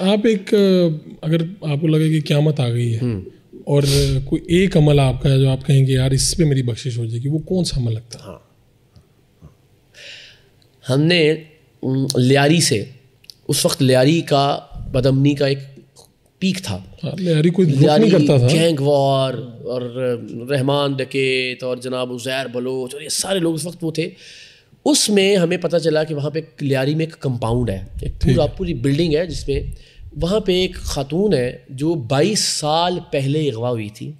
آپ ایک اگر آپ کو لگے کہ قیامت آ گئی ہے اور کوئی ایک عمل آپ کا ہے جو آپ کہیں گے یار اس پہ میری بخشش ہو جائے گی, وہ کون سا عمل لگتا ہے؟ ہاں, ہم نے لیاری سے, اس وقت لیاری کا بدامنی کا ایک پیک تھا, لیاری کوئی نہیں کرتا تھا, گینگ وار اور رحمان ڈکیت اور جناب عزیر بلوچ اور یہ سارے لوگ اس وقت وہ تھے. اس میں ہمیں پتہ چلا کہ وہاں پہ لیاری میں ایک کمپاؤنڈ ہے, ایک پوری بلڈنگ ہے جس میں وہاں پہ ایک خاتون ہے جو 22 سال پہلے اغوا ہوئی تھی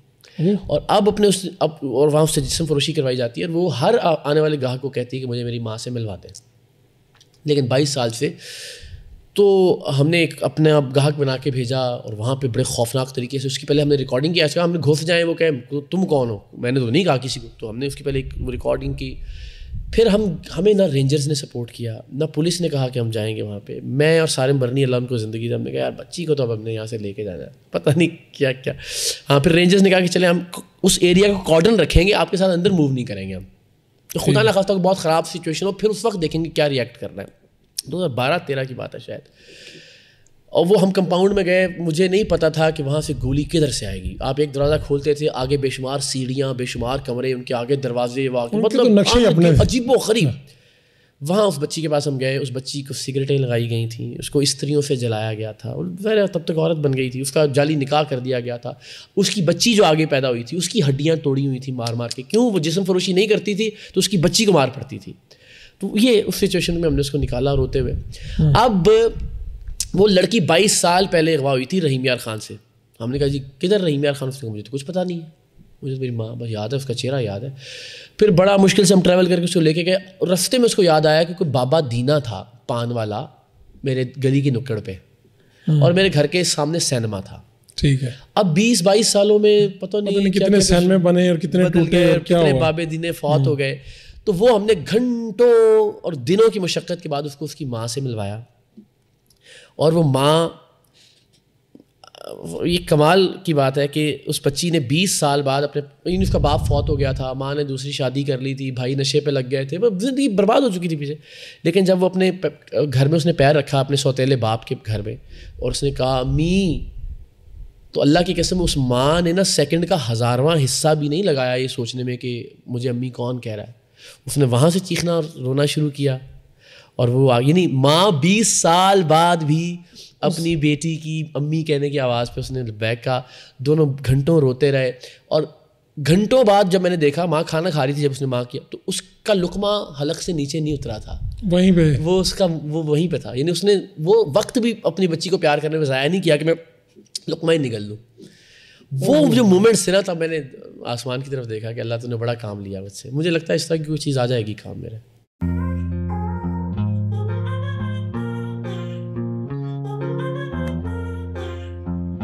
اور اب اور وہاں اس سے جسم فروشی کروائی جاتی ہے, اور وہ ہر آنے والے گاہک کو کہتی ہے کہ مجھے میری ماں سے ملوا دیں, لیکن 22 سال سے. تو ہم نے ایک اپنے آپ گاہک بنا کے بھیجا اور وہاں پہ بڑے خوفناک طریقے سے اس کی پہلے ہم نے ریکارڈنگ کی. ایسا ہم نے گھس جائیں, وہ کہے تم کون ہو, میں نے تو نہیں کہا کسی کو, تو ہم نے اس کی پہلے ایک ریکارڈنگ کی. پھر ہمیں نہ رینجرز نے سپورٹ کیا نہ پولیس نے کہا کہ ہم جائیں گے وہاں پہ. میں اور سارے برنی اللہ ان کو زندگی سے, ہم نے کہا یار بچی کو تو اب ہم نے یہاں سے لے کے جانا ہے, پتہ نہیں کیا کیا. ہاں, پھر رینجرز نے کہا کہ چلیں ہم اس ایریا کو کارڈن رکھیں گے, آپ کے ساتھ اندر موو نہیں کریں گے ہم, تو خدا نہ خواستہ بہت خراب سچویشن ہو, پھر اس وقت دیکھیں گے کیا ریئیکٹ کرنا ہے. 2012-13 کی بات ہے شاید. اور وہ ہم کمپاؤنڈ میں گئے, مجھے نہیں پتا تھا کہ وہاں سے گولی کدھر سے آئے گی. آپ ایک دروازہ کھولتے تھے, آگے بے شمار سیڑھیاں, بے شمار کمرے, ان کے آگے دروازے, مطلب عجیب و غریب. وہاں اس بچی کے پاس ہم گئے, اس بچی کو سگریٹیں لگائی گئی تھیں, اس کو استریوں سے جلایا گیا تھا, اور تب تک عورت بن گئی تھی, اس کا جعلی نکاح کر دیا گیا تھا. اس کی بچی جو آگے پیدا ہوئی تھی اس کی ہڈیاں توڑی ہوئی تھیں مار مار کے. کیوں؟ وہ جسم فروشی نہیں کرتی تھی تو اس کی بچی کو مار پڑتی تھی. تو یہ اس سچویشن میں ہم نے اس کو نکالا روتے ہوئے. اب وہ لڑکی 22 سال پہلے اغوا ہوئی تھی رحیم یار خان سے. ہم نے کہا جی کدھر رحیم یار خان؟ اس نے کہا مجھے تو کچھ پتہ نہیں ہے, مجھے میری ماں بس یاد ہے, اس کا چہرہ یاد ہے. پھر بڑا مشکل سے ہم ٹریول کر کے اس کو لے کے گئے. رستے میں اس کو یاد آیا کہ کوئی بابا دینا تھا پان والا میرے گلی کی نکڑ پہ, اور میرے گھر کے سامنے سینما تھا. ٹھیک ہے. اب 20-22 سالوں میں پتہ نہیں کتنے سینمے بنے اور کتنے ٹوٹے اور کتنے بابے دینے فوت ہو گئے. تو وہ ہم نے گھنٹوں اور دنوں کی مشقت کے بعد اس کو اس کی ماں سے ملوایا, اور وہ ماں, یہ کمال کی بات ہے کہ اس بچی نے 20 سال بعد اپنے, اس کا باپ فوت ہو گیا تھا, ماں نے دوسری شادی کر لی تھی, بھائی نشے پہ لگ گئے تھے, زندگی برباد ہو چکی تھی پیچھے. لیکن جب وہ اپنے گھر میں اس نے پیر رکھا, اپنے سوتیلے باپ کے گھر میں, اور اس نے کہا امی, تو اللہ کی قسم اس ماں نے نا سیکنڈ کا 1000واں حصہ بھی نہیں لگایا یہ سوچنے میں کہ مجھے امی کون کہہ رہا ہے. اس نے وہاں سے چیخنا اور رونا شروع کیا, اور وہ آگے نہیں, ماں 20 سال بعد بھی اپنی بیٹی کی امی کہنے کی آواز پہ اس نے لبیک کہا. دونوں گھنٹوں روتے رہے, اور گھنٹوں بعد جب میں نے دیکھا ماں کھانا کھا رہی تھی, جب اس نے ماں کیا تو اس کا لقمہ حلق سے نیچے نہیں اترا تھا, وہیں پہ وہ اس کا وہ وہیں پہ تھا. یعنی اس نے وہ وقت بھی اپنی بچی کو پیار کرنے میں ضائع نہیں کیا کہ میں لقمہ ہی نگل لوں. وہ جو مومنٹس تھے نا, تب میں نے آسمان کی طرف دیکھا کہ اللہ تو نے بڑا کام لیا مجھ سے. مجھے لگتا ہے اس طرح کی کوئی چیز آ جائے گی کام میرے.